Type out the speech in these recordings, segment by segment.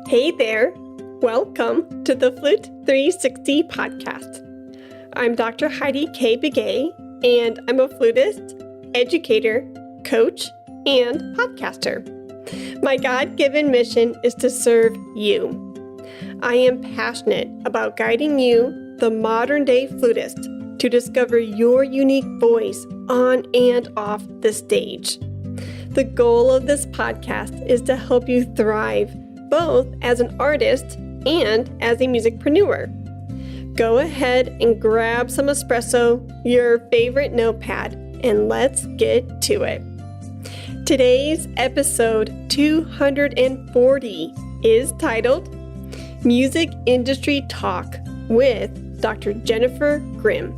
Hey there! Welcome to the Flute 360 podcast. I'm Dr. Heidi Kay Begay, and I'm a flutist, educator, coach, and podcaster. My God-given mission is to serve you. I am passionate about guiding you, the modern-day flutist, to discover your unique voice on and off the stage. The goal of this podcast is to help you thrive both as an artist and as a musicpreneur. Go ahead and grab some espresso, your favorite notepad, and let's get to it. Today's episode 240 is titled Music Industry Talk with Dr. Jennifer Grimm.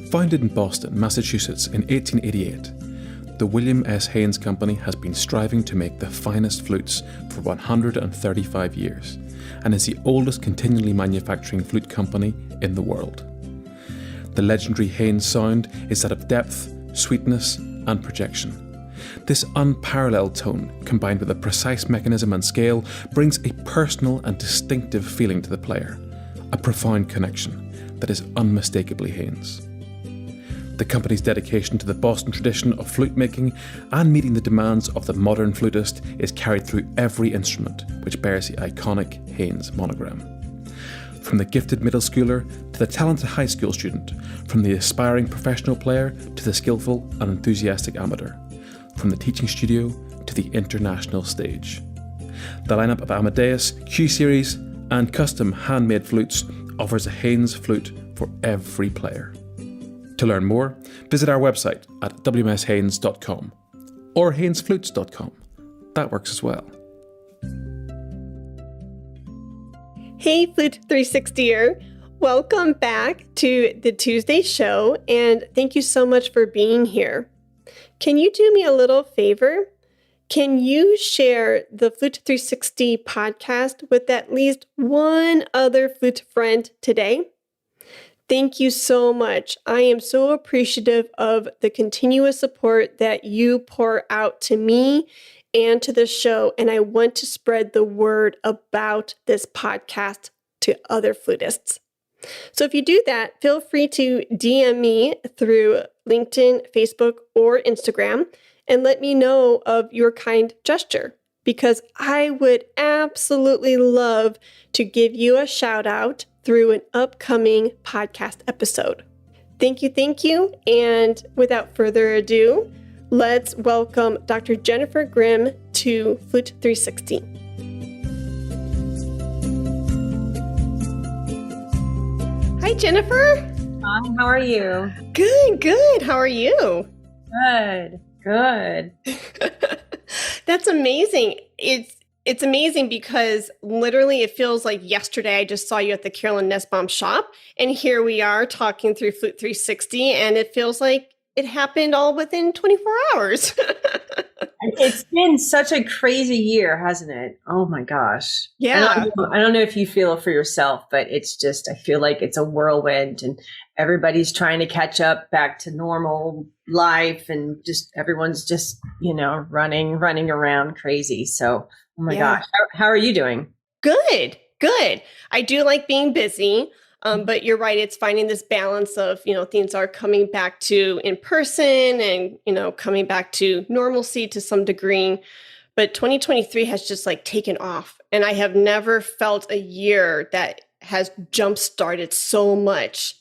Founded in Boston, Massachusetts in 1888, the William S. Haynes Company has been striving to make the finest flutes for 135 years and is the oldest continually manufacturing flute company in the world. The legendary Haynes sound is that of depth, sweetness, and projection. This unparalleled tone, combined with a precise mechanism and scale, brings a personal and distinctive feeling to the player, a profound connection that is unmistakably Haynes. The company's dedication to the Boston tradition of flute making and meeting the demands of the modern flutist is carried through every instrument which bears the iconic Haynes monogram. From the gifted middle schooler to the talented high school student, from the aspiring professional player to the skillful and enthusiastic amateur, from the teaching studio to the international stage. The lineup of Amadeus, Q-Series and custom handmade flutes offers a Haynes flute for every player. To learn more, visit our website at wmshaynes.com or haynesflutes.com. That works as well. Hey, Flute 360er. Welcome back to the Tuesday show, and thank you so much for being here. Can you do me a little favor? Can you share the Flute 360 podcast with at least one other flute friend today? Thank you so much. I am so appreciative of the continuous support that you pour out to me and to the show, and I want to spread the word about this podcast to other flutists. So if you do that, feel free to DM me through LinkedIn, Facebook, or Instagram, and let me know of your kind gesture, because I would absolutely love to give you a shout out through an upcoming podcast episode. Thank you. And without further ado, let's welcome Dr. Jennifer Grimm to Flute 360. Hi, Jennifer. Hi, how are you? Good. How are you? Good. That's amazing. It's amazing because literally it feels like yesterday I just saw you at the Carolyn Nussbaum shop, and here we are talking through Flute 360, and it feels like it happened all within 24 hours. It's been such a crazy year, hasn't it? Oh my gosh. Yeah. I don't know if you feel it for yourself, but it's just, I feel like it's a whirlwind and everybody's trying to catch up back to normal life, and just everyone's just, running around crazy. So, oh my gosh. How are you doing? Good. I do like being busy, but you're right. It's finding this balance of, things are coming back to in person and, coming back to normalcy to some degree. But 2023 has just taken off. And I have never felt a year that has jump-started so much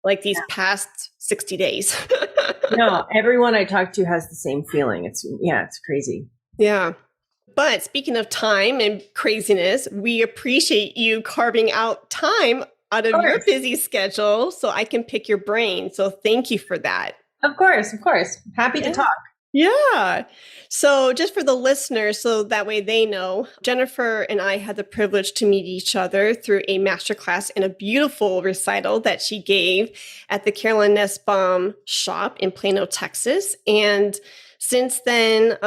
like these past 60 days. No, everyone I talk to has the same feeling. It's crazy. Yeah. But speaking of time and craziness, we appreciate you carving out time out of your busy schedule so I can pick your brain. So thank you for that. Of course. Happy to talk. Yeah. So just for the listeners, so that way they know, Jennifer and I had the privilege to meet each other through a masterclass and a beautiful recital that she gave at the Carolyn Nussbaum shop in Plano, Texas. And since then,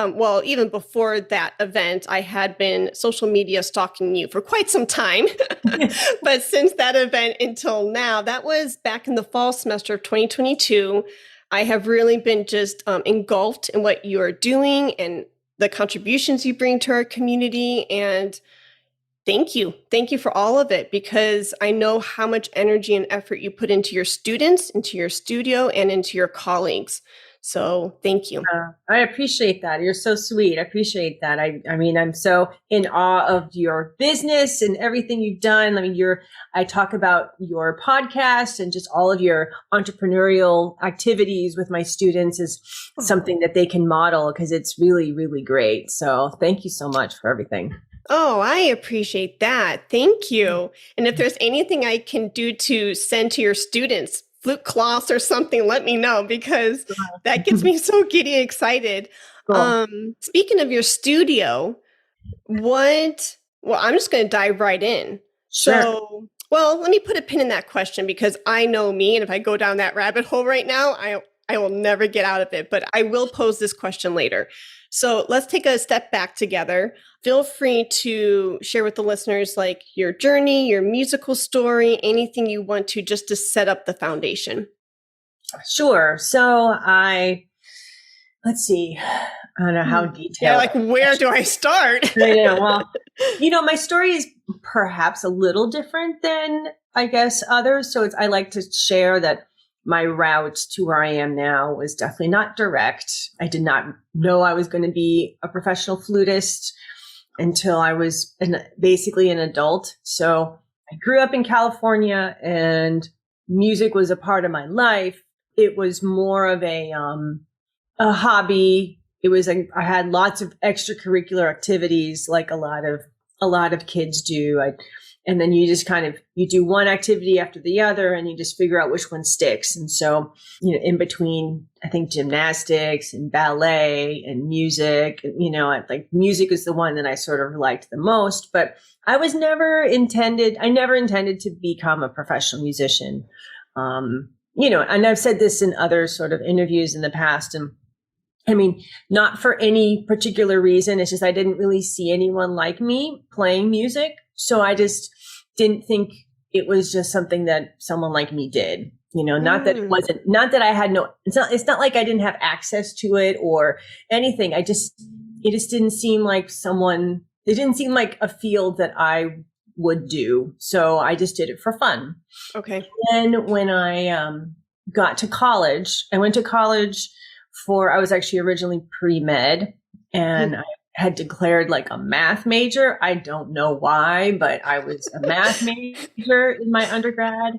even before that event, I had been social media stalking you for quite some time. But since that event until now, that was back in the fall semester of 2022. I have really been just engulfed in what you are doing and the contributions you bring to our community. And thank you. Thank you for all of it, because I know how much energy and effort you put into your students, into your studio, and into your colleagues. So thank you. I appreciate that. You're so sweet. I appreciate that. I mean, I'm so in awe of your business and everything you've done. I mean, I talk about your podcast and just all of your entrepreneurial activities with my students is something that they can model, because it's really, really great. So thank you so much for everything. Oh, I appreciate that. Thank you. And if there's anything I can do to send to your students, flute class or something, let me know, because that gets me so giddy excited. Cool. Speaking of your studio, I'm just going to dive right in. Sure. So, well, let me put a pin in that question, because I know me, and if I go down that rabbit hole right now, I will never get out of it, but I will pose this question later. So let's take a step back together. Feel free to share with the listeners like your journey, your musical story, anything you want to, just to set up the foundation. Sure. So let's see. I don't know how detailed. Yeah, like where do I start? Yeah, well, my story is perhaps a little different than, I guess, others. So I like to share that my route to where I am now was definitely not direct. I did not know I was going to be a professional flutist until I was basically an adult. So I grew up in California, and music was a part of my life. It was more of a hobby. It was I had lots of extracurricular activities, like a lot of kids do. And then you just you do one activity after the other, and you just figure out which one sticks. And so, in between, I think gymnastics and ballet and music, like music is the one that I sort of liked the most, but I never intended to become a professional musician. And I've said this in other sort of interviews in the past, and I mean, not for any particular reason. It's just I didn't really see anyone like me playing music. So I just didn't think it was just something that someone like me did. Not that it wasn't, not that I had it's not like I didn't have access to it or anything. It just didn't seem like it didn't seem like a field that I would do. So I just did it for fun. Okay. And when I got to college, I went to college I was actually originally pre-med, and I had declared like a math major. I don't know why, but I was a math major in my undergrad,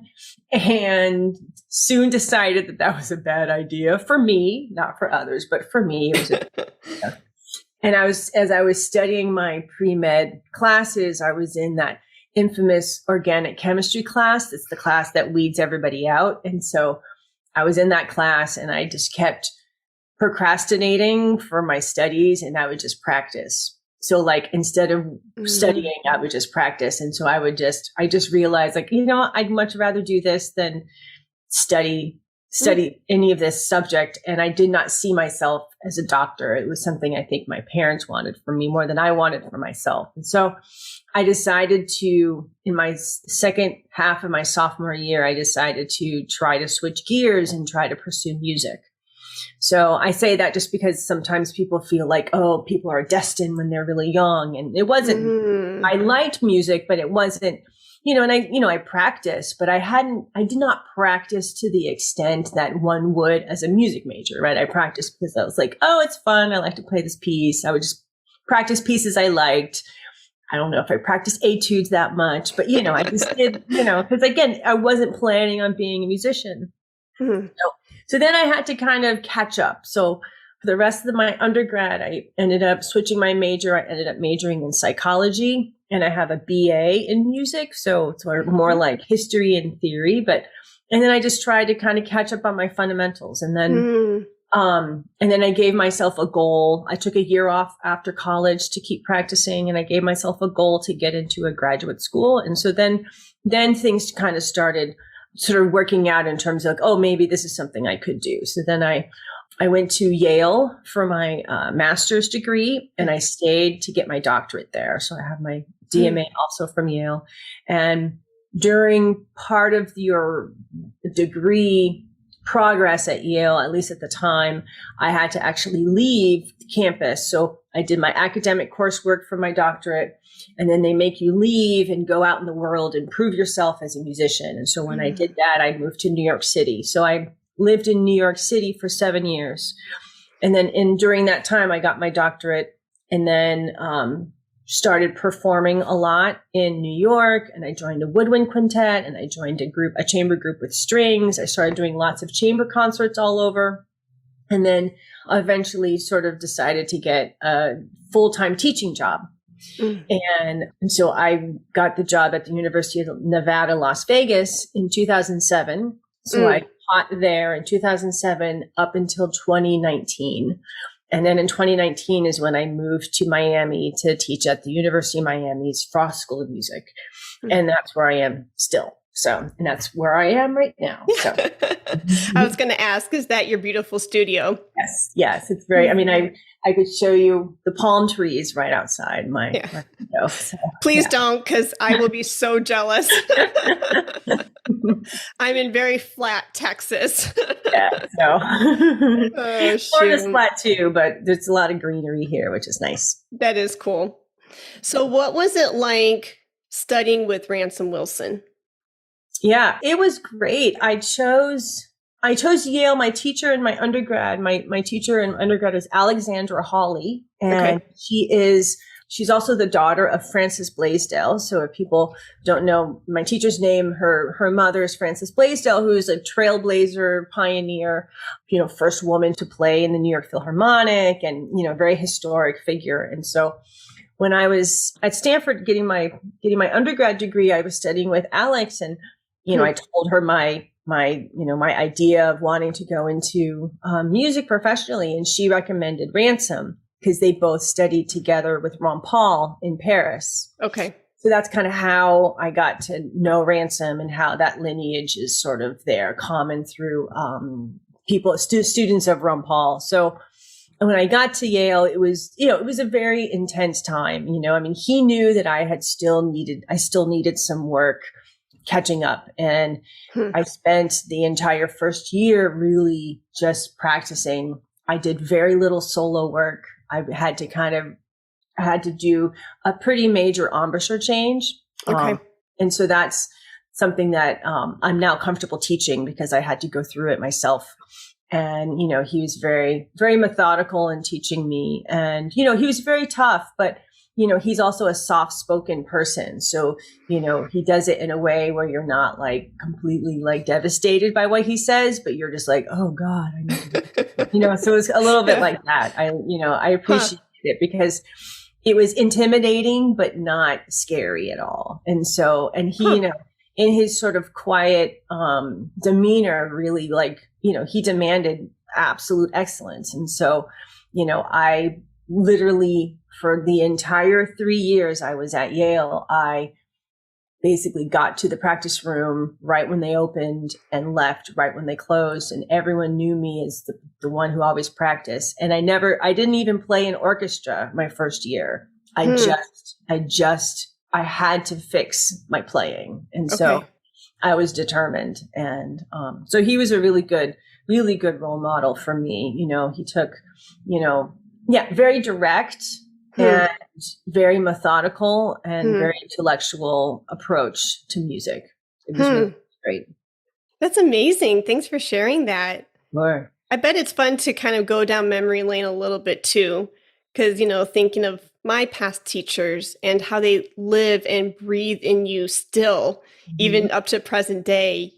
and soon decided that was a bad idea for me, not for others, but for me. It was and as I was studying my pre-med classes, I was in that infamous organic chemistry class. It's the class that weeds everybody out. And so I was in that class, and I just kept procrastinating for my studies, and I would just practice. So like, instead of studying, I would just practice. And so I just realized like, I'd much rather do this than study any of this subject. And I did not see myself as a doctor. It was something I think my parents wanted for me more than I wanted for myself. And so I decided to, in my second half of my sophomore year, I decided to try to switch gears and try to pursue music. So I say that just because sometimes people feel like, oh, people are destined when they're really young. And it wasn't, I liked music, but it wasn't, and I practiced, but I did not practice to the extent that one would as a music major, right? I practiced because I was like, oh, it's fun. I like to play this piece. I would just practice pieces I liked. I don't know if I practiced etudes that much, but, I just did, because again, I wasn't planning on being a musician. So then I had to kind of catch up. So for the rest of my undergrad, I ended up switching my major. I ended up majoring in psychology, and I have a BA in music. So it's more like history and theory, and then I just tried to kind of catch up on my fundamentals. And then I gave myself a goal. I took a year off after college to keep practicing, and I gave myself a goal to get into a graduate school. And so then things kind of started sort of working out in terms of, oh, maybe this is something I could do. So then I went to Yale for my master's degree, and I stayed to get my doctorate there. So I have my DMA also from Yale. And during part of your degree progress at Yale, at least at the time, I had to actually leave campus. So I did my academic coursework for my doctorate, and then they make you leave and go out in the world and prove yourself as a musician. And so when I did that, I moved to New York City. So I lived in New York City for 7 years. And then during that time, I got my doctorate, and then started performing a lot in New York. And I joined a woodwind quintet, and I joined a chamber group with strings. I started doing lots of chamber concerts all over. And then eventually sort of decided to get a full-time teaching job. And so I got the job at the University of Nevada, Las Vegas in 2007. So I taught there in 2007 up until 2019. And then in 2019 is when I moved to Miami to teach at the University of Miami's Frost School of Music. And that's where I am still. So, and that's where I am right now. So I was going to ask, is that your beautiful studio? Yes. Yes. It's very, I mean, I could show you the palm trees right outside my window. So, Please don't, because I will be so jealous. I'm in very flat Texas. Yeah. So Florida's shoot. flat too, but there's a lot of greenery here, which is nice. That is cool. So what was it like studying with Ransom Wilson? Yeah, it was great. I chose Yale. My teacher in my undergrad, my teacher in undergrad is Alexandra Hawley. And she's also the daughter of Frances Blaisdell. So if people don't know my teacher's name, her mother is Frances Blaisdell, who's a trailblazer, pioneer, first woman to play in the New York Philharmonic, and, very historic figure. And so when I was at Stanford getting my undergrad degree, I was studying with Alex, and I told her my idea of wanting to go into music professionally, and she recommended Ransom because they both studied together with Ron Paul in Paris. Okay. So that's kind of how I got to know Ransom, and how that lineage is sort of there, common through students of Ron Paul. So when I got to Yale, it was a very intense time. I mean, he knew that I still needed some work catching up. And I spent the entire first year really just practicing. I did very little solo work. I had to do a pretty major embouchure change. Okay. And so that's something that I'm now comfortable teaching, because I had to go through it myself. And, he was very, very methodical in teaching me. And, he was very tough, but he's also a soft-spoken person. So, he does it in a way where you're not like completely like devastated by what he says, but you're just like, oh God, I need to, so it's a little bit like that. I appreciate it because it was intimidating, but not scary at all. And so, and he, in his sort of quiet demeanor, really he demanded absolute excellence. And so, I literally, for the entire 3 years I was at Yale, I basically got to the practice room right when they opened and left right when they closed. And everyone knew me as the one who always practiced. And I didn't even play in orchestra my first year. I had to fix my playing. And so I was determined. And so he was a really good role model for me. He took, very direct and very methodical and very intellectual approach to music. It was really great. That's amazing. Thanks for sharing that. Sure. I bet it's fun to kind of go down memory lane a little bit too, because, thinking of my past teachers and how they live and breathe in you still, even up to present day,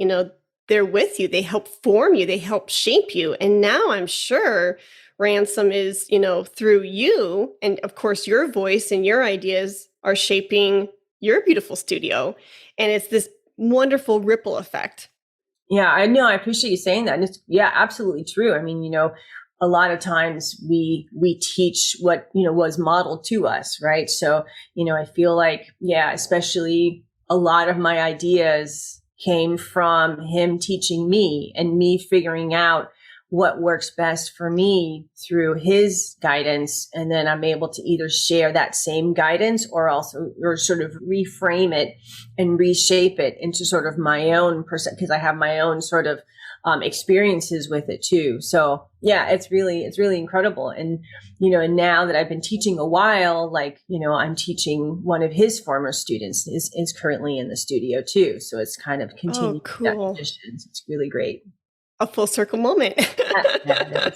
they're with you. They help form you. They help shape you. And now I'm sure Ransom is, through you, and of course your voice and your ideas are shaping your beautiful studio. And it's this wonderful ripple effect. Yeah, I know. I appreciate you saying that. And it's, absolutely true. I mean, a lot of times we teach what, was modeled to us, right? So, I feel like, especially a lot of my ideas came from him teaching me and me figuring out what works best for me through his guidance. And then I'm able to either share that same guidance or sort of reframe it and reshape it into sort of my own because I have my own sort of experiences with it too. So yeah, it's really incredible. And, and now that I've been teaching a while, like, I'm teaching one of his former students is currently in the studio too. So it's kind of continuing that cool. tradition. It's really great. A full circle moment. Yeah,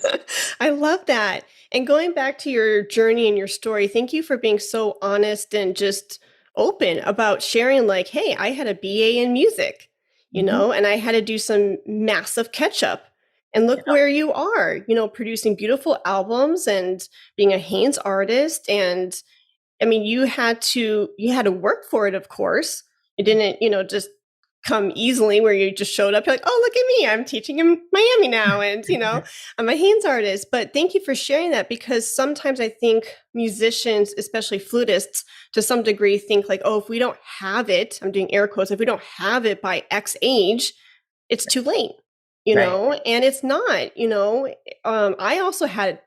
I love that. And going back to your journey and your story, thank you for being so honest and just open about sharing, like, hey, I had a BA in music, and I had to do some massive catch up. And look where you are, producing beautiful albums and being a Haynes artist. And I mean, you had to work for it, of course. It didn't, just come easily where you just showed up. You're like, oh, look at me. I'm teaching in Miami now. And, I'm a Haynes artist. But thank you for sharing that, because sometimes I think musicians, especially flutists, to some degree think like, oh, if we don't have it, I'm doing air quotes, if we don't have it by X age, it's too late, and it's not, I also had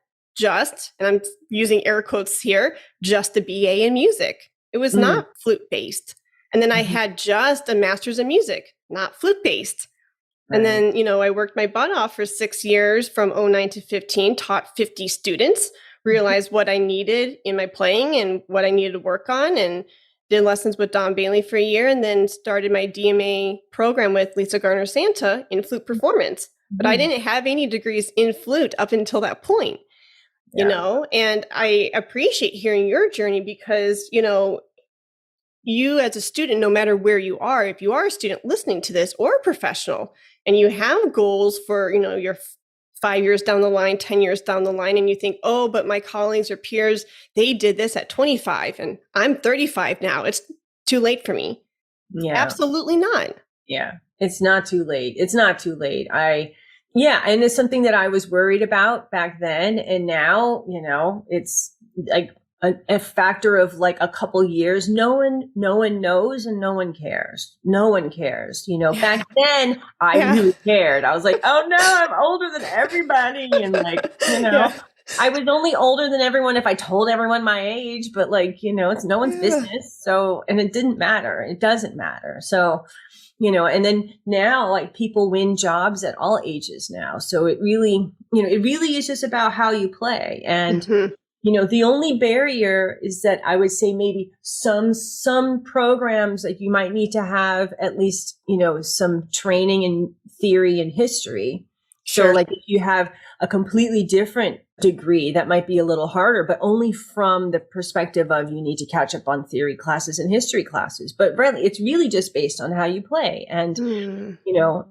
and I'm using air quotes here, just a BA in music. It was not flute based. And then I had just a master's in music, not flute based. Right. And then, I worked my butt off for 6 years from 09 to 15, taught 50 students, realized what I needed in my playing and what I needed to work on, and did lessons with Don Bailey for a year, and then started my DMA program with Lisa Garner Santa in flute performance. But I didn't have any degrees in flute up until that point, and I appreciate hearing your journey because, you as a student, no matter where you are, if you are a student listening to this or a professional, and you have goals for, your 5 years down the line, 10 years down the line, and you think, oh, but my colleagues or peers, they did this at 25 and I'm 35 now. It's too late for me. Yeah. Absolutely not. Yeah. It's not too late. It's not too late. And it's something that I was worried about back then. And now, it's like a factor of like a couple years. No one knows and no one cares. No one cares. Back then I really cared. I was like, oh no, I'm older than everybody. And like, I was only older than everyone if I told everyone my age, but like, it's no one's business. So, and it didn't matter. It doesn't matter. So, and then now like people win jobs at all ages now. So it really is just about how you play. And, the only barrier is that I would say maybe some programs like you might need to have at least, some training in theory and history. Sure. So like if you have a completely different degree, that might be a little harder, but only from the perspective of you need to catch up on theory classes and history classes. But really, it's really just based on how you play and,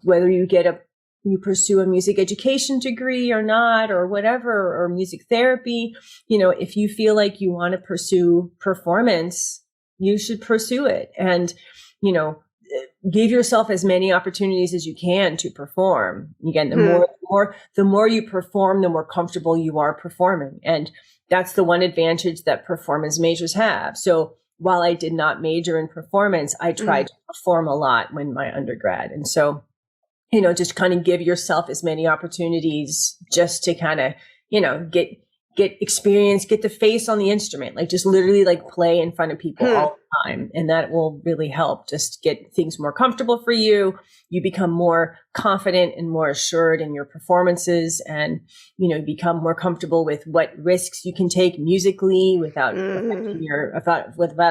whether you pursue a music education degree or not, or whatever, or music therapy, if you feel like you want to pursue performance, you should pursue it. And, give yourself as many opportunities as you can to perform. Again, the more you perform, the more comfortable you are performing. And that's the one advantage that performance majors have. So while I did not major in performance, I tried to perform a lot when my undergrad. And so, just kind of give yourself as many opportunities just to kind of, get experience, get the face on the instrument, like just literally like play in front of people all the time. And that will really help just get things more comfortable for you. You become more confident and more assured in your performances and, become more comfortable with what risks you can take musically without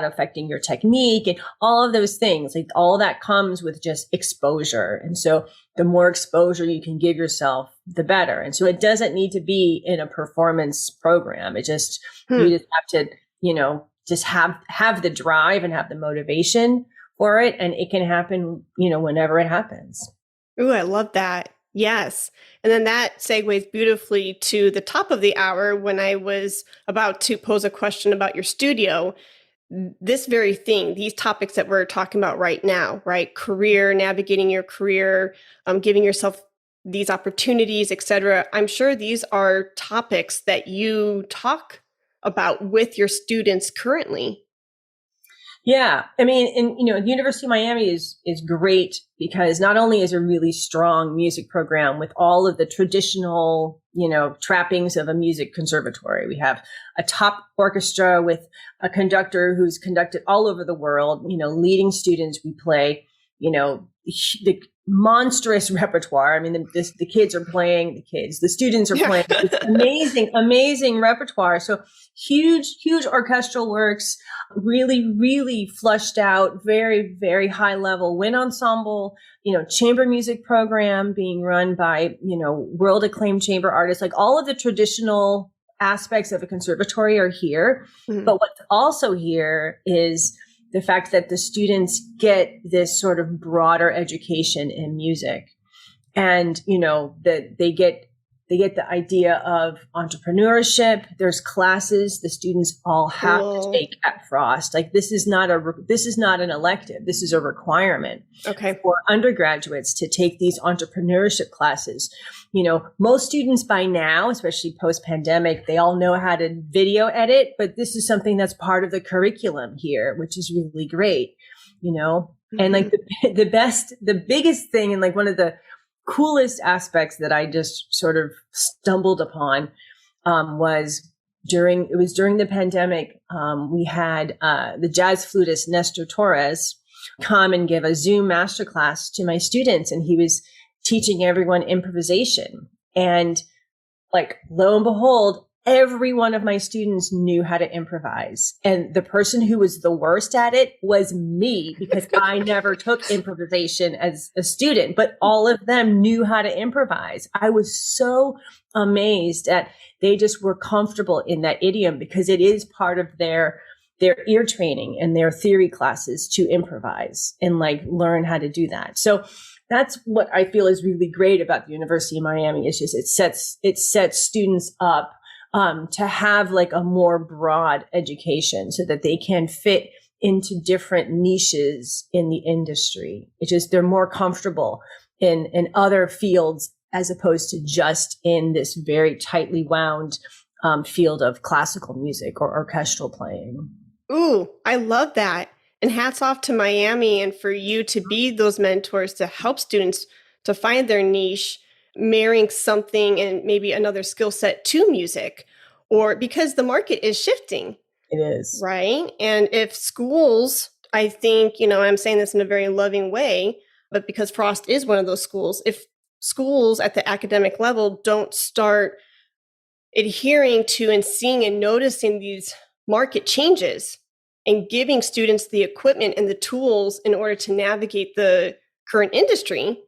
affecting your technique and all of those things. Like all that comes with just exposure. And so the more exposure you can give yourself, the better. And so it doesn't need to be in a performance program. It just, you just have to, just have the drive and have the motivation for it. And it can happen, whenever it happens. Ooh, I love that. Yes. And then that segues beautifully to the top of the hour when I was about to pose a question about your studio. This very thing, these topics that we're talking about right now, right? Career, navigating your career, giving yourself these opportunities, etc. I'm sure these are topics that you talk about with your students currently. Yeah. I mean, and, the University of Miami is great because not only is a really strong music program with all of the traditional, trappings of a music conservatory. We have a top orchestra with a conductor who's conducted all over the world, leading students. We play, the monstrous repertoire. I mean, the kids are playing, the students are playing this amazing repertoire. So huge orchestral works, really, really flushed out, very, very high level wind ensemble, chamber music program being run by, world acclaimed chamber artists. Like all of the traditional aspects of a conservatory are here. Mm-hmm. But what's also here is the fact that the students get this sort of broader education in music, and that they get the idea of entrepreneurship. There's classes the students all have to take at Frost. Like this is not an elective. This is a requirement for undergraduates to take these entrepreneurship classes. Most students by now, especially post-pandemic, they all know how to video edit, but this is something that's part of the curriculum here, which is really great, Mm-hmm. And like the biggest thing, and like one of the coolest aspects that I just sort of stumbled upon was during the pandemic. We had the jazz flutist Nestor Torres come and give a Zoom masterclass to my students, and he was teaching everyone improvisation. And like, lo and behold, every one of my students knew how to improvise. And the person who was the worst at it was me, because I never took improvisation as a student, but all of them knew how to improvise. I was so amazed at they just were comfortable in that idiom, because it is part of their ear training and their theory classes to improvise and like learn how to do that. So that's what I feel is really great about the University of Miami. It's just, it sets students up to have like a more broad education so that they can fit into different niches in the industry. It's just, they're more comfortable in other fields as opposed to just in this very tightly wound field of classical music or orchestral playing. Ooh, I love that. And hats off to Miami and for you to be those mentors to help students to find their niche, marrying something and maybe another skill set to music, or because the market is shifting. It is. Right. And if schools, I think, I'm saying this in a very loving way, but because Frost is one of those schools, if schools at the academic level don't start adhering to and seeing and noticing these market changes and giving students the equipment and the tools in order to navigate the current industry,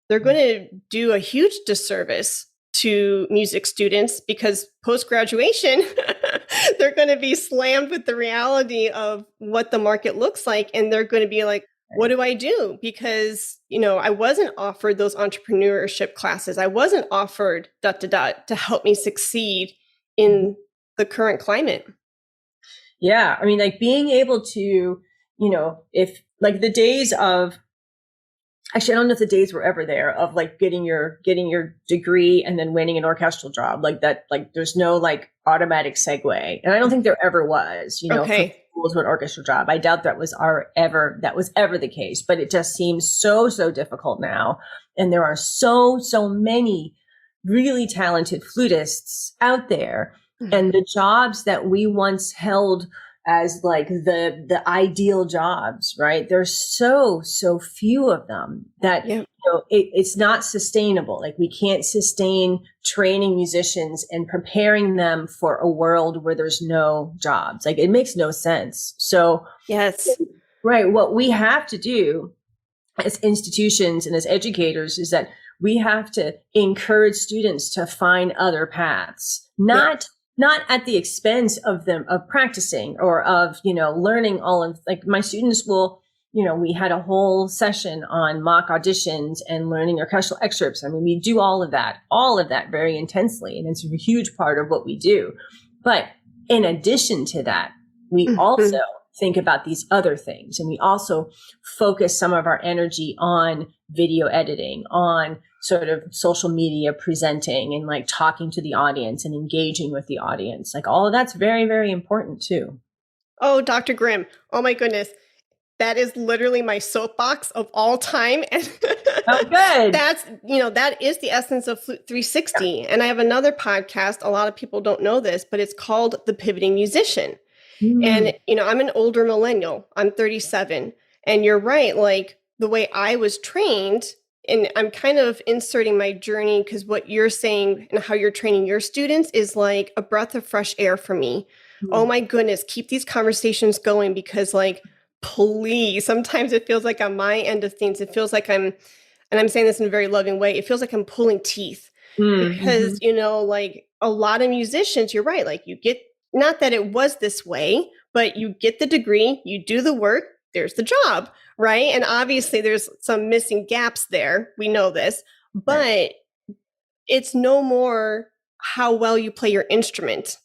they're going to do a huge disservice to music students, because post-graduation, they're going to be slammed with the reality of what the market looks like. And they're going to be like, what do I do? Because, I wasn't offered those entrepreneurship classes. I wasn't offered ... to help me succeed in the current climate. Yeah. I mean, like being able to, if like the days of, actually, I don't know if the days were ever there of like getting your degree and then winning an orchestral job like that. Like there's no like automatic segue. And I don't think there ever was, for schools with orchestral job. I doubt that was ever the case, but it just seems so difficult now. And there are so many really talented flutists out there. And the jobs that we once held as like the ideal jobs, right? There's so few of them that it's not sustainable. Like we can't sustain training musicians and preparing them for a world where there's no jobs. Like it makes no sense. So yes, right. What we have to do as institutions and as educators is that we have to encourage students to find other paths, not at the expense of them, of practicing or of, learning all of, like my students will, we had a whole session on mock auditions and learning orchestral excerpts. I mean, we do all of that very intensely. And it's a huge part of what we do. But in addition to that, we also think about these other things. And we also focus some of our energy on video editing, on sort of social media presenting and like talking to the audience and engaging with the audience. Like all of that's very, very important too. Oh, Dr. Grimm. Oh my goodness. That is literally my soapbox of all time. And oh, good. That's, that is the essence of Flute 360. Yeah. And I have another podcast. A lot of people don't know this, but it's called The Pivoting Musician. And, I'm an older millennial. I'm 37. And you're right. Like the way I was trained and I'm kind of inserting my journey because what you're saying and how you're training your students is like a breath of fresh air for me. Oh my goodness, keep these conversations going because like, please, sometimes it feels like on my end of things, it feels like and I'm saying this in a very loving way, it feels like I'm pulling teeth because, like a lot of musicians, you're right, like you get, not that it was this way, but you get the degree, you do the work, there's the job, right? And obviously there's some missing gaps there. We know this, but it's no more how well you play your instrument,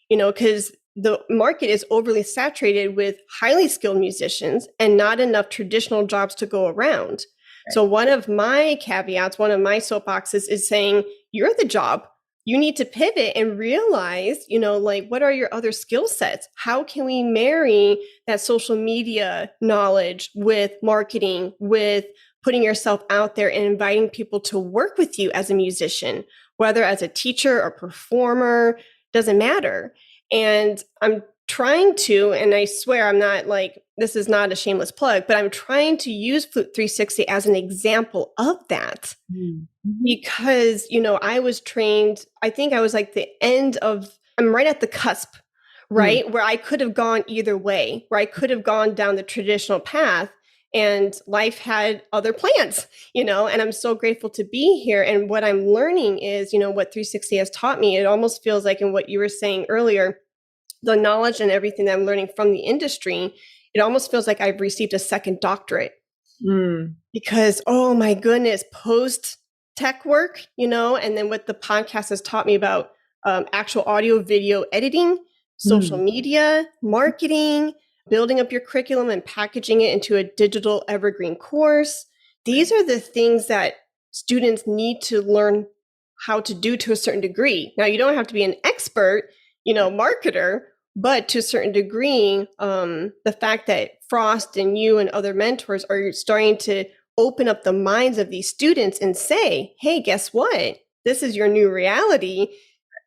because the market is overly saturated with highly skilled musicians and not enough traditional jobs to go around. Right. So one of my caveats, one of my soapboxes is saying, you're the job. You need to pivot and realize, like, what are your other skill sets? How can we marry that social media knowledge with marketing, with putting yourself out there and inviting people to work with you as a musician, whether as a teacher or performer, doesn't matter. And I'm trying to, and I swear I'm not like, this is not a shameless plug, but I'm trying to use Flute 360 as an example of that. Because, I was trained, I think I was like I'm right at the cusp, right? Where I could have gone either way, where I could have gone down the traditional path and life had other plans, and I'm so grateful to be here. And what I'm learning is, what 360 has taught me, it almost feels like in what you were saying earlier, the knowledge and everything that I'm learning from the industry, it almost feels like I've received a second doctorate because, oh my goodness, post tech work, and then what the podcast has taught me about actual audio, video editing, social media, marketing, building up your curriculum and packaging it into a digital evergreen course. These are the things that students need to learn how to do to a certain degree. Now, you don't have to be an expert, marketer, but to a certain degree, the fact that Frost and you and other mentors are starting to open up the minds of these students and say, hey, guess what? This is your new reality.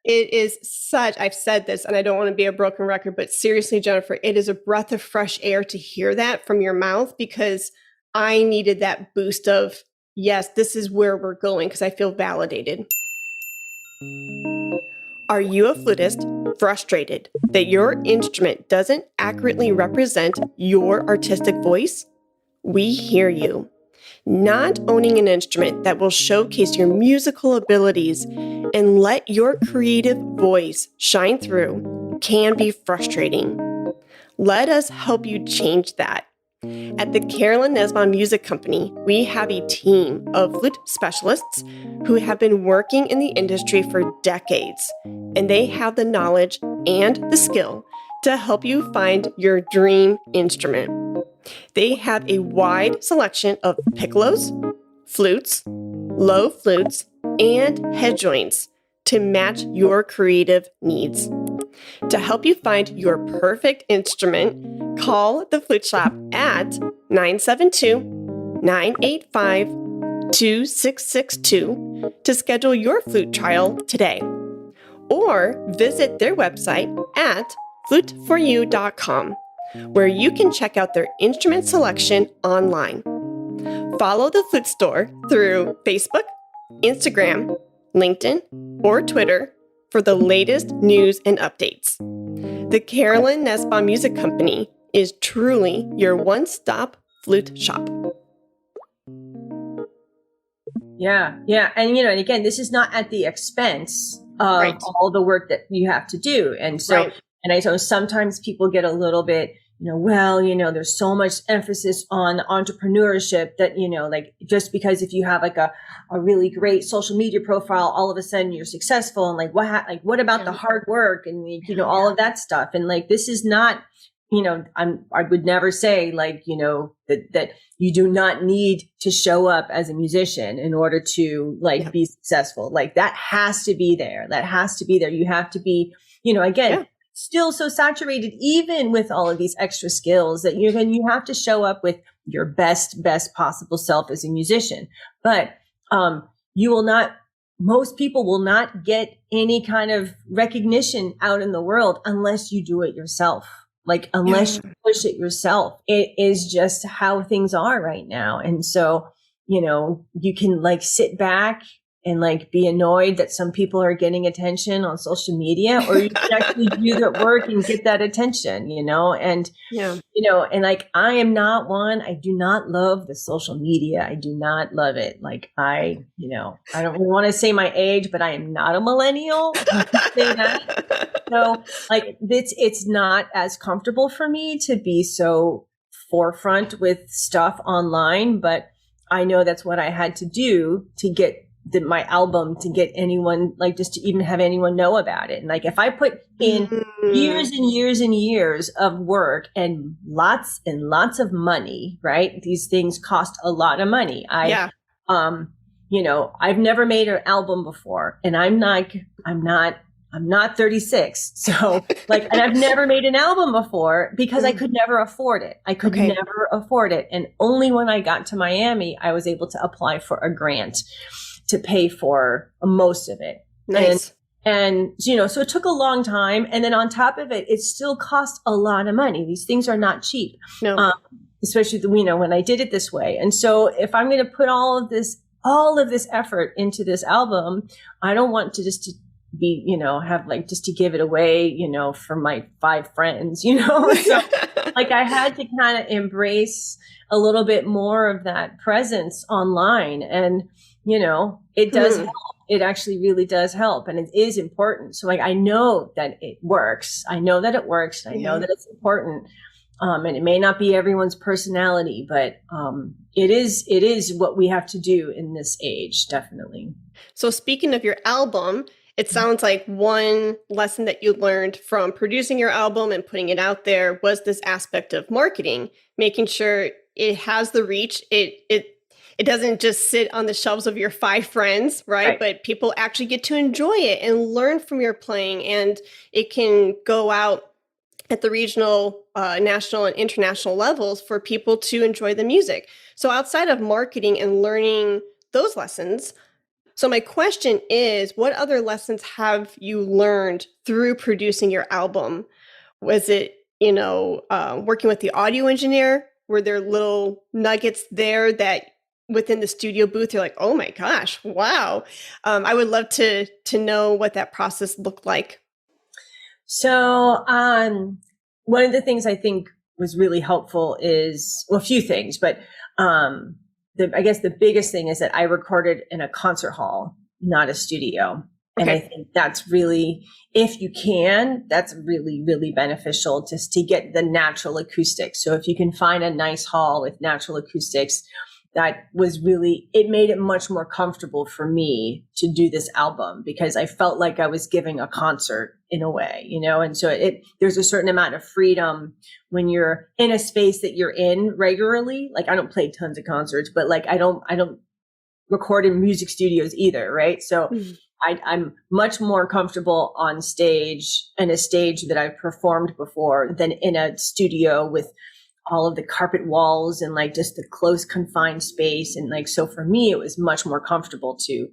It is I've said this and I don't want to be a broken record, but seriously, Jennifer, it is a breath of fresh air to hear that from your mouth because I needed that boost of, yes, this is where we're going because I feel validated. Are you a flutist frustrated that your instrument doesn't accurately represent your artistic voice? We hear you. Not owning an instrument that will showcase your musical abilities and let your creative voice shine through can be frustrating. Let us help you change that. At the Carolyn Nesbaum Music Company, we have a team of flute specialists who have been working in the industry for decades, and they have the knowledge and the skill to help you find your dream instrument. They have a wide selection of piccolos, flutes, low flutes, and head joints to match your creative needs. To help you find your perfect instrument, call the Flute Shop at 972-985-2662 to schedule your flute trial today. Or visit their website at fluteforyou.com, where you can check out their instrument selection online. Follow the Flute Store through Facebook, Instagram, LinkedIn, or Twitter for the latest news and updates. The Carolyn Nesbaum Music Company is truly your one-stop flute shop. Yeah. And, and again, this is not at the expense of all the work that you have to do. And so, and I know sometimes people get a little bit, there's so much emphasis on entrepreneurship that, like just because if you have like a really great social media profile, all of a sudden you're successful and like, what about the hard work and, all of that stuff. And like, this is not, I would never say like, that you do not need to show up as a musician in order to be successful. Like that has to be there. You have to be, still so saturated, even with all of these extra skills that you have to show up with your best possible self as a musician. But, most people will not get any kind of recognition out in the world unless you do it yourself. Unless you push it yourself. It is just how things are right now. And so, you can like sit back and like be annoyed that some people are getting attention on social media, or you can actually do the work and get that attention, and, and like, I am not one, I do not love the social media. I do not love it. Like I don't really want to say my age, but I am not a millennial. I can say that. So like it's not as comfortable for me to be so forefront with stuff online, but I know that's what I had to do to get my album, to get anyone, like just to even have anyone know about it. And like, if I put in years and years and years of work and lots of money, right? These things cost a lot of money. I've never made an album before, and I'm not 36. So like, and I've never made an album before because I could never afford it. I could never afford it. And only when I got to Miami, I was able to apply for a grant to pay for most of it. Nice. And so it took a long time. And then on top of it, it still cost a lot of money. These things are not cheap. No. Especially when I did it this way. And so if I'm going to put all of this effort into this album, I don't want to just be, have like just to give it away, for my 5 friends, So like I had to kind of embrace a little bit more of that presence online, and it does help. It actually really does help, and it is important. So like I know that it works. I know that it works. And I know that it's important. And it may not be everyone's personality, but it is what we have to do in this age, definitely. So speaking of your album, it sounds like one lesson that you learned from producing your album and putting it out there was this aspect of marketing, making sure it has the reach. It doesn't just sit on the shelves of your 5 friends, right? But people actually get to enjoy it and learn from your playing, and it can go out at the regional, national, and international levels for people to enjoy the music. So outside of marketing and learning those lessons, so my question is, what other lessons have you learned through producing your album? Was it, working with the audio engineer? Were there little nuggets there that within the studio booth, you're like, oh my gosh, wow. I would love to know what that process looked like. So one of the things I think was really helpful is, well, a few things, but I guess the biggest thing is that I recorded in a concert hall, not a studio. And I think that's really, if you can, that's really, really beneficial just to get the natural acoustics. So if you can find a nice hall with natural acoustics, that was really, it made it much more comfortable for me to do this album, because I felt like I was giving a concert in a way, and so there's a certain amount of freedom when you're in a space that you're in regularly. Like I don't play tons of concerts, but like I don't record in music studios either. Right. So I'm much more comfortable on stage, in a stage that I've performed before, than in a studio with all of the carpet walls and like just the close confined space. And like, so for me, it was much more comfortable to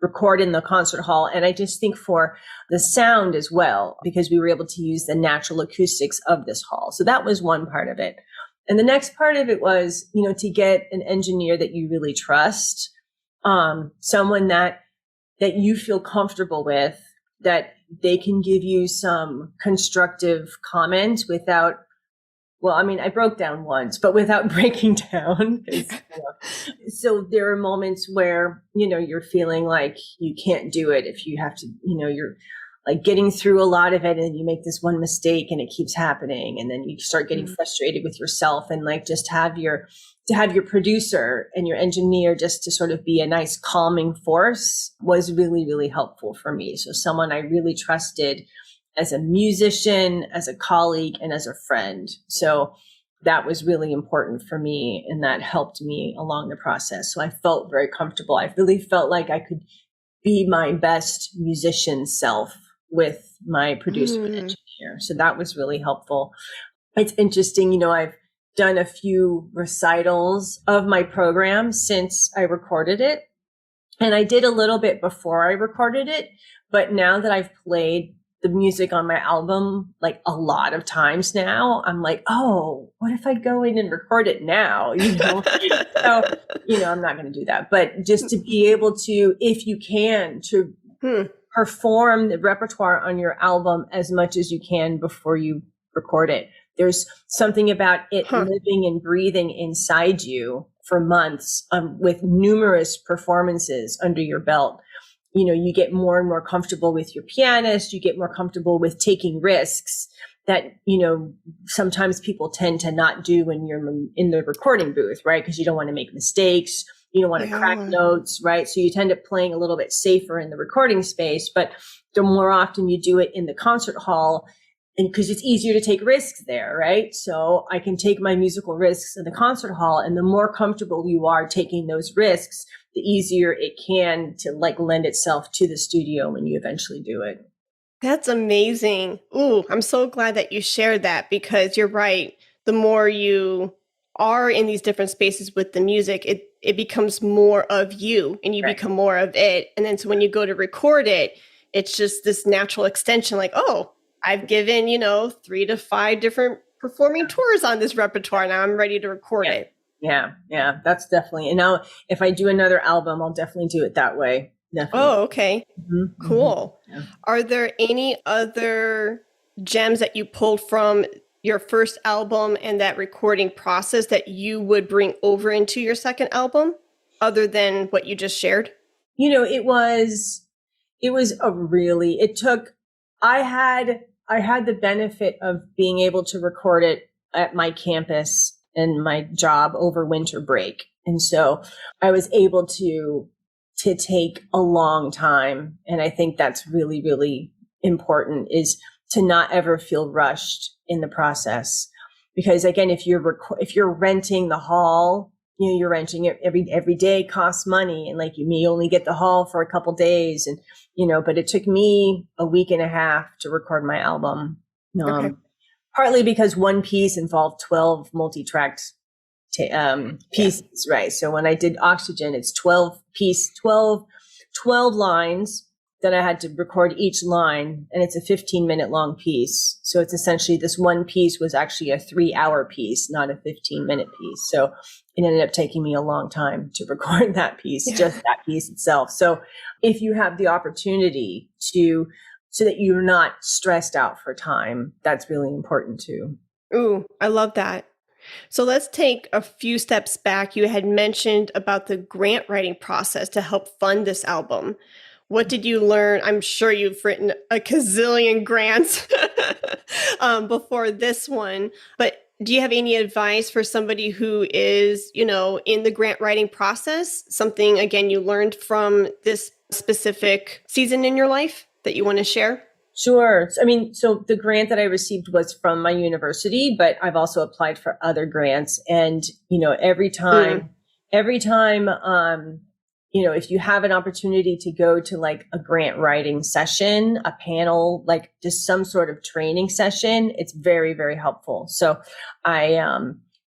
record in the concert hall. And I just think for the sound as well, because we were able to use the natural acoustics of this hall. So that was one part of it. And the next part of it was, to get an engineer that you really trust, someone that you feel comfortable with, that they can give you some constructive comments without, well, I mean, I broke down once, but without breaking down. So there are moments where, you're feeling like you can't do it if you have to, you're like getting through a lot of it and you make this one mistake and it keeps happening. And then you start getting frustrated with yourself, and like just have your producer and your engineer just to sort of be a nice calming force was really, really helpful for me. So someone I really trusted as a musician, as a colleague, and as a friend. So that was really important for me, and that helped me along the process. So I felt very comfortable. I really felt like I could be my best musician self with my producer and engineer. So that was really helpful. It's interesting, I've done a few recitals of my program since I recorded it. And I did a little bit before I recorded it. But now that I've played the music on my album like a lot of times now. I'm like, oh, what if I go in and record it now? So, I'm not going to do that. But just to be able to, if you can, to perform the repertoire on your album as much as you can before you record it. There's something about it living and breathing inside you for months, with numerous performances under your belt. You get more and more comfortable with your pianist. You get more comfortable with taking risks that, sometimes people tend to not do when you're in the recording booth, right? Because you don't want to make mistakes. You don't want to crack notes, right? So you tend up playing a little bit safer in the recording space, but the more often you do it in the concert hall, and because it's easier to take risks there, right? So I can take my musical risks in the concert hall, and the more comfortable you are taking those risks, the easier it can to like lend itself to the studio when you eventually do it. That's amazing. Ooh, I'm so glad that you shared that, because you're right. The more you are in these different spaces with the music, it becomes more of you, and you become more of it. And then so when you go to record it, it's just this natural extension, like, oh, I've given, 3 to 5 different performing tours on this repertoire. Now I'm ready to record it. Yeah. That's definitely. And now if I do another album, I'll definitely do it that way. Definitely. Oh, okay. Mm-hmm. Cool. Yeah. Are there any other gems that you pulled from your first album and that recording process that you would bring over into your second album, other than what you just shared? I had the benefit of being able to record it at my campus and my job over winter break. And so I was able to take a long time. And I think that's really, really important, is to not ever feel rushed in the process. Because again, if you're renting the hall, you're renting it every day costs money. And like you may only get the hall for a couple days. And, but it took me a week and a half to record my album. Partly because one piece involved 12 multi-tracked pieces, right? So when I did Oxygen, it's 12 lines that I had to record each line, and it's a 15-minute long piece. So it's essentially, this one piece was actually a 3-hour piece, not a 15-minute piece. So it ended up taking me a long time to record that piece, just that piece itself. So if you have the opportunity so that you're not stressed out for time, that's really important too. Ooh, I love that. So let's take a few steps back. You had mentioned about the grant writing process to help fund this album. What did you learn? I'm sure you've written a gazillion grants before this one, but do you have any advice for somebody who is, in the grant writing process? Something, again, you learned from this specific season in your life that you want to share? Sure. So the grant that I received was from my university, but I've also applied for other grants. And, every time, if you have an opportunity to go to like a grant writing session, a panel, like just some sort of training session, it's very, very helpful. So I,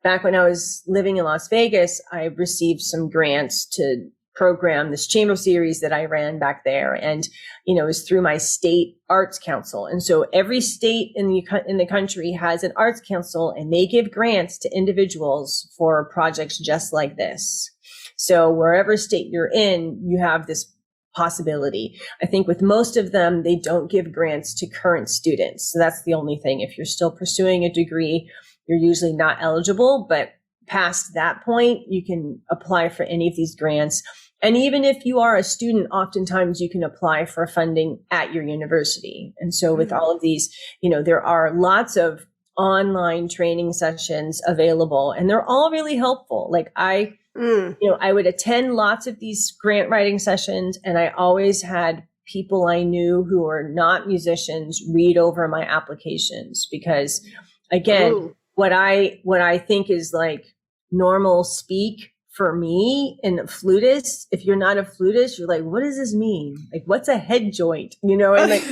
back when I was living in Las Vegas, I received some grants to program this chamber series that I ran back there. And, it was through my state arts council. And so every state in the country has an arts council, and they give grants to individuals for projects just like this. So wherever state you're in, you have this possibility. I think with most of them, they don't give grants to current students. So that's the only thing. If you're still pursuing a degree, you're usually not eligible. But past that point, you can apply for any of these grants. And even if you are a student, oftentimes you can apply for funding at your university. And so with all of these, there are lots of online training sessions available, and they're all really helpful. Like I would attend lots of these grant writing sessions, and I always had people I knew who are not musicians read over my applications, because again, what I think is like normal speak for me and a flutist, if you're not a flutist, you're like, what does this mean? Like, what's a head joint? And like,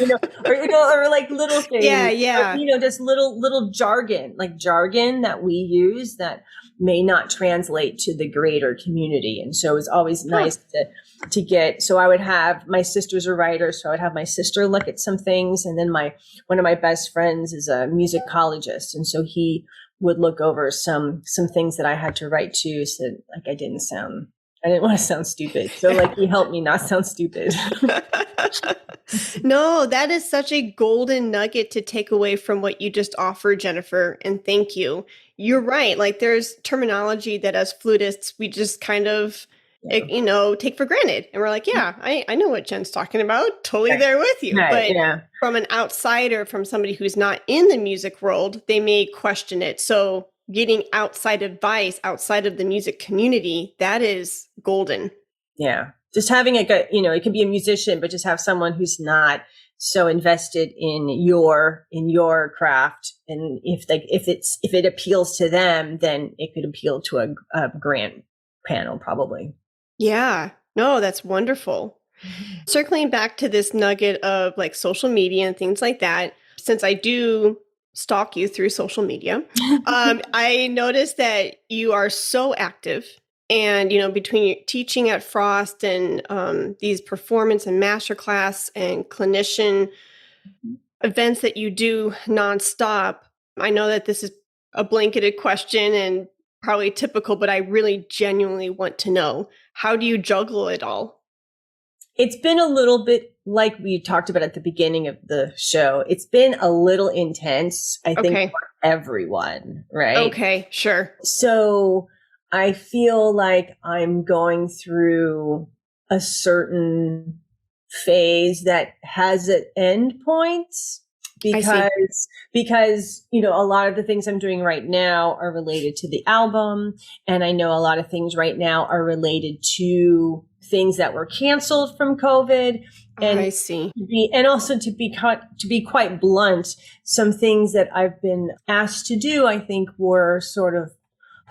or like little things. Yeah. Or, just little jargon that we use that may not translate to the greater community. And so it's always nice to get, so I would have, my sister's a writer, so I would have my sister look at some things. And then one of my best friends is a musicologist. And so he would look over some things that I had to write to, so that, like, I didn't want to sound stupid. So like he helped me not sound stupid. No, that is such a golden nugget to take away from what you just offered, Jennifer. And thank you. You're right. Like there's terminology that as flutists, we just kind of, take for granted. And we're like, yeah, I know what Jen's talking about. Totally there with you. Right, but from an outsider, from somebody who's not in the music world, they may question it. So getting outside advice, outside of the music community, that is golden. Yeah. Just having it could be a musician, but just have someone who's not so invested in your craft. And if it appeals to them, then it could appeal to a grant panel probably. Yeah, no, that's wonderful. Circling back to this nugget of like social media and things like that, since I do stalk you through social media, I noticed that you are so active. And, between your teaching at Frost and these performance and masterclass and clinician events that you do nonstop, I know that this is a blanketed question and probably typical, but I really genuinely want to know, how do you juggle it all? It's been a little bit like we talked about at the beginning of the show. It's been a little intense, I think, for everyone, right? Okay, sure. So I feel like I'm going through a certain phase that has an end point because a lot of the things I'm doing right now are related to the album, and I know a lot of things right now are related to things that were canceled from COVID. And I see. And also to be quite blunt, some things that I've been asked to do, I think, were sort of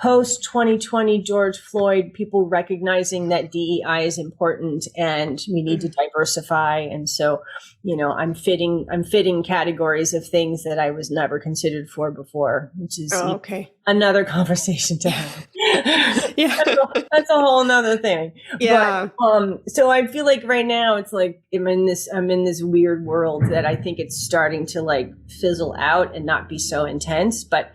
post 2020 George Floyd, people recognizing that DEI is important and we need to diversify. And so, I'm fitting categories of things that I was never considered for before, which is another conversation to have. Yeah. That's a whole nother thing. Yeah. But, so I feel like right now it's like I'm in this weird world that I think it's starting to like fizzle out and not be so intense. But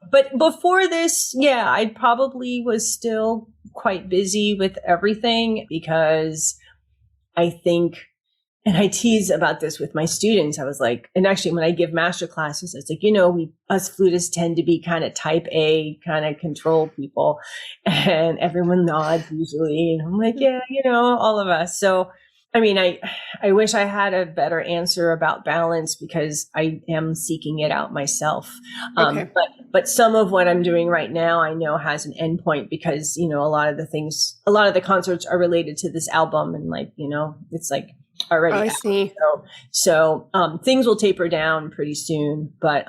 but before this, I probably was still quite busy with everything because I think, and I tease about this with my students. I was like, and actually when I give master classes, it's like, us flutists tend to be kind of type A, kind of control people, and everyone nods usually. And I'm like, all of us. So, I mean, I wish I had a better answer about balance because I am seeking it out myself. But some of what I'm doing right now, I know has an endpoint because, a lot of the concerts are related to this album, and like, it's like already. I see. So things will taper down pretty soon, but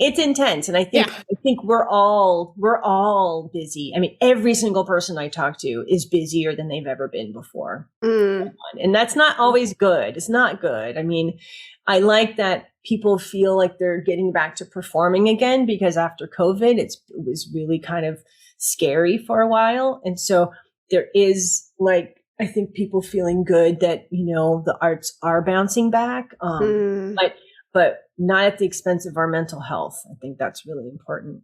it's intense. And I think we're all busy. I mean, every single person I talk to is busier than they've ever been before. And that's not always good. It's not good. I mean, I like that people feel like they're getting back to performing again, because after COVID, it was really kind of scary for a while. And so there is like, I think people feeling good that, the arts are bouncing back. But not at the expense of our mental health. I think that's really important.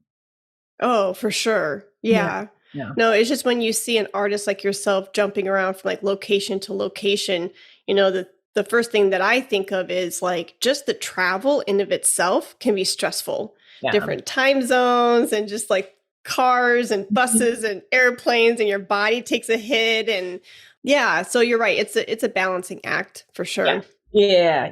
Oh, for sure. Yeah. No, it's just when you see an artist like yourself jumping around from like location to location, the first thing that I think of is like just the travel in of itself can be stressful. Different time zones and just like cars and buses and airplanes, and your body takes a hit. And so you're right. It's a balancing act for sure. Yeah.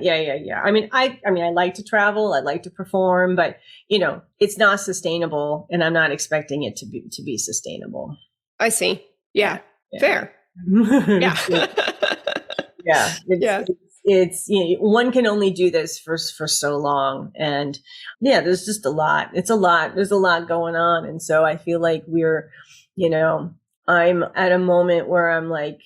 I mean, I like to travel. I like to perform, but it's not sustainable, and I'm not expecting it to be sustainable. I see. Yeah. Fair. It's one can only do this for so long, and there's just a lot. It's a lot. There's a lot going on, and so I feel like we're you know, I'm at a moment where I'm like,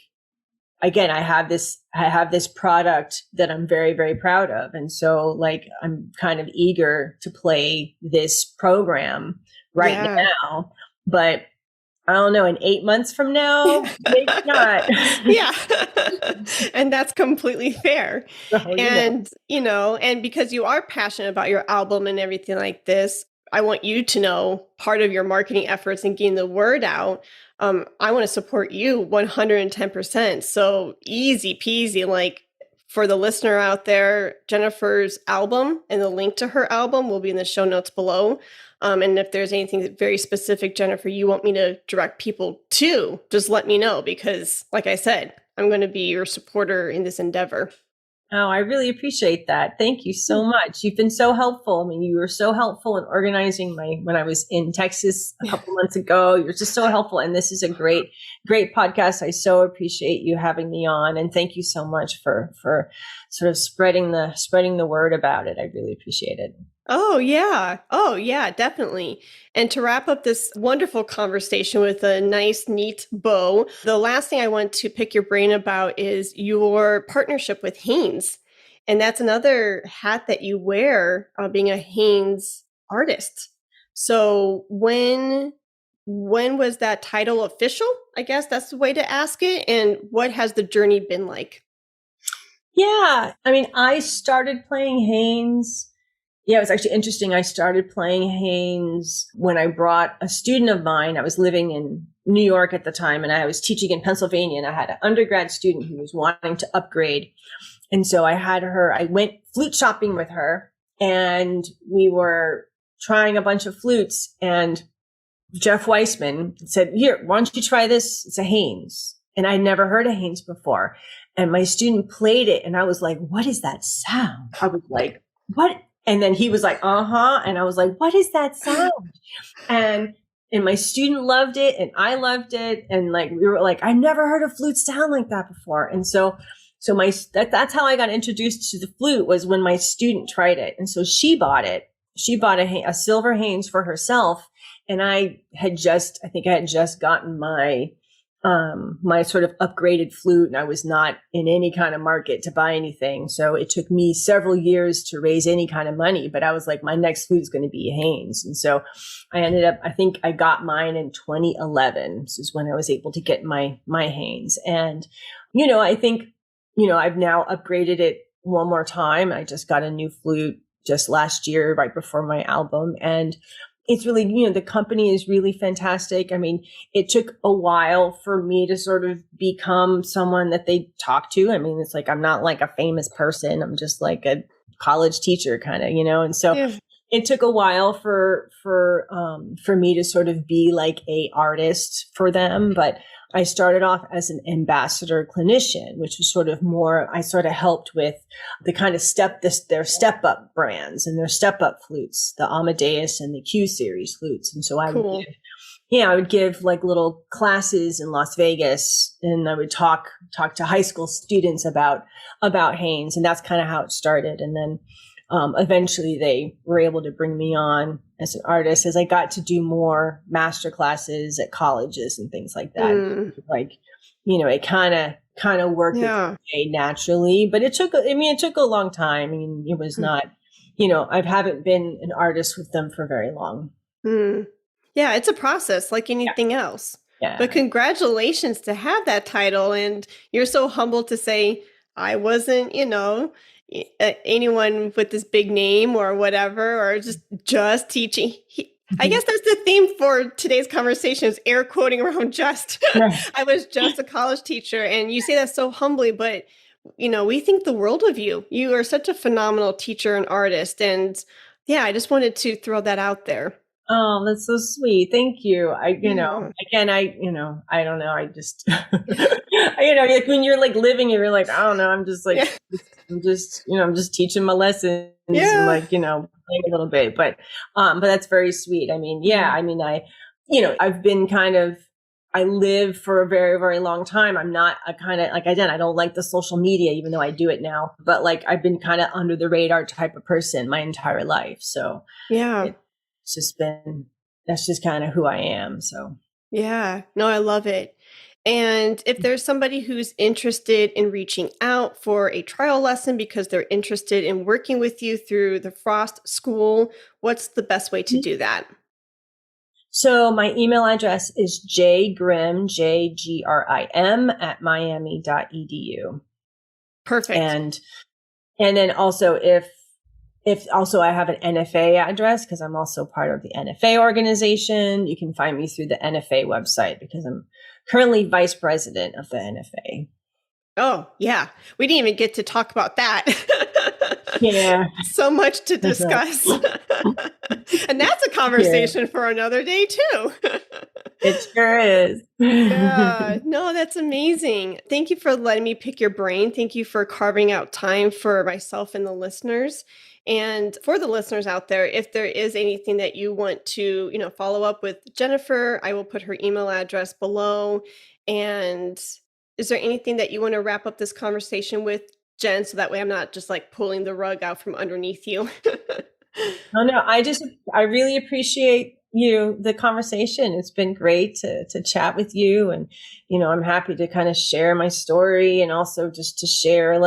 again, I have this product that I'm very, very proud of. And so like, I'm kind of eager to play this program right Yeah. now, but I don't know, in 8 months from now, maybe not. Yeah. And that's completely fair. So, And, and because you are passionate about your album and everything like this, I want you to know part of your marketing efforts and getting the word out. I want to support you 110%. So easy peasy. Like for the listener out there, Jennifer's album and the link to her album will be in the show notes below. And if there's anything very specific, Jennifer, you want me to direct people to, just let me know because, like I said, I'm going to be your supporter in this endeavor. Oh, I really appreciate that. Thank you so much. You've been so helpful. I mean, you were so helpful in organizing when I was in Texas a couple months ago. You're just so helpful. And this is a great podcast. I so appreciate you having me on. And thank you so much for sort of spreading the word about it. I really appreciate it. Oh, yeah. Oh, yeah, definitely. And to wrap up this wonderful conversation with a nice, neat bow, the last thing I want to pick your brain about is your partnership with Hanes. And that's another hat that you wear, being a Hanes artist. So when was that title official? I guess that's the way to ask it. And what has the journey been like? Yeah. I mean, I started playing Hanes. Yeah, it was actually interesting. I started playing Hanes when I brought a student of mine. I was living in New York at the time and I was teaching in Pennsylvania, and I had an undergrad student who was wanting to upgrade. And so I went flute shopping with her, and we were trying a bunch of flutes, and Jeff Weissman said, "Here, why don't you try this? It's a Hanes." And I'd never heard of Hanes before. And my student played it and I was like, "What is that sound?" I was like, "What?" And then he was like, "Uh-huh." And I was like, "What is that sound?" And my student loved it and I loved it. And like, we were like, "I never heard a flute sound like that before." And so that's how I got introduced to the flute, was when my student tried it. And so she bought it. She bought a silver Hanes for herself. And I had just gotten my sort of upgraded flute, and I was not in any kind of market to buy anything. So it took me several years to raise any kind of money, but I was like, my next flute is going to be a Hanes. And so I think I got mine in 2011. This is when I was able to get my Hanes. And, I think, I've now upgraded it one more time. I just got a new flute just last year, right before my album. And it's really, the company is really fantastic. I mean, it took a while for me to sort of become someone that they talk to. I mean, it's like, I'm not like a famous person. I'm just like a college teacher kind of, and so it took a while for me to sort of be like a artist for them. But I started off as an ambassador clinician, which was sort of more, I sort of helped with the kind of their step up brands and their step up flutes, the Amadeus and the Q series flutes. And so I would give like little classes in Las Vegas, and I would talk to high school students about Hanes. And that's kind of how it started. And then eventually they were able to bring me on as an artist as I got to do more master classes at colleges and things like that. Like, it kind of worked its way naturally, but it took a long time. I mean, it was not, I haven't been an artist with them for very long. Yeah, it's a process like anything else. Yeah. But congratulations to have that title. And you're so humble to say, I wasn't, anyone with this big name or whatever, or just teaching. I guess that's the theme for today's conversation, is air quoting around just. I was just a college teacher. And you say that so humbly, but we think the world of you. You are such a phenomenal teacher and artist. And yeah, I just wanted to throw that out there. Oh, that's so sweet. Thank you. I don't know. I just, like when you're like living, you're like, I don't know. I'm just like, I'm just teaching my lessons and like, playing a little bit, but that's very sweet. I mean, I've been I live for a very, very long time. I'm not a kind of, like, I don't like the social media, even though I do it now, but like, I've been kind of under the radar type of person my entire life. So yeah. That's just kind of who I am. So Yeah, no, I love it. And if there's somebody who's interested in reaching out for a trial lesson because they're interested in working with you through the Frost School, what's the best way to do that? So my email address is jgrim, JGRIM at miami.edu. Perfect. And then also if also I have an NFA address because I'm also part of the NFA organization, you can find me through the NFA website because I'm currently vice president of the NFA. Oh, yeah. We didn't even get to talk about that. Yeah. So much to discuss. And that's a conversation for another day, too. It sure is. Yeah. No, that's amazing. Thank you for letting me pick your brain. Thank you for carving out time for myself and the listeners. And for the listeners out there, if there is anything that you want to, follow up with Jennifer, I will put her email address below. And is there anything that you want to wrap up this conversation with, Jen, so that way I'm not just like pulling the rug out from underneath you? No, I really appreciate the conversation. It's been great to chat with you. And, I'm happy to kind of share my story and also just to share,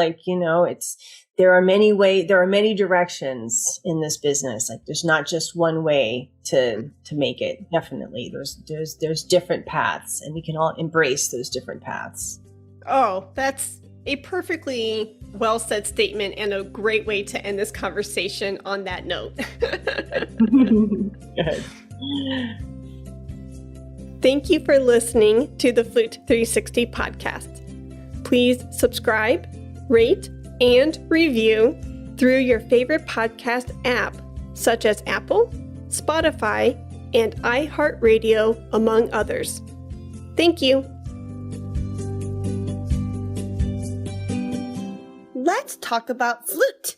there are many directions in this business. Like there's not just one way to make it. Definitely. There's different paths and we can all embrace those different paths. Oh, that's a perfectly well said statement and a great way to end this conversation on that note. Good. Thank you for listening to the Flute 360 podcast. Please subscribe, rate, and review through your favorite podcast app, such as Apple, Spotify, and iHeartRadio, among others. Thank you. Let's talk about flute.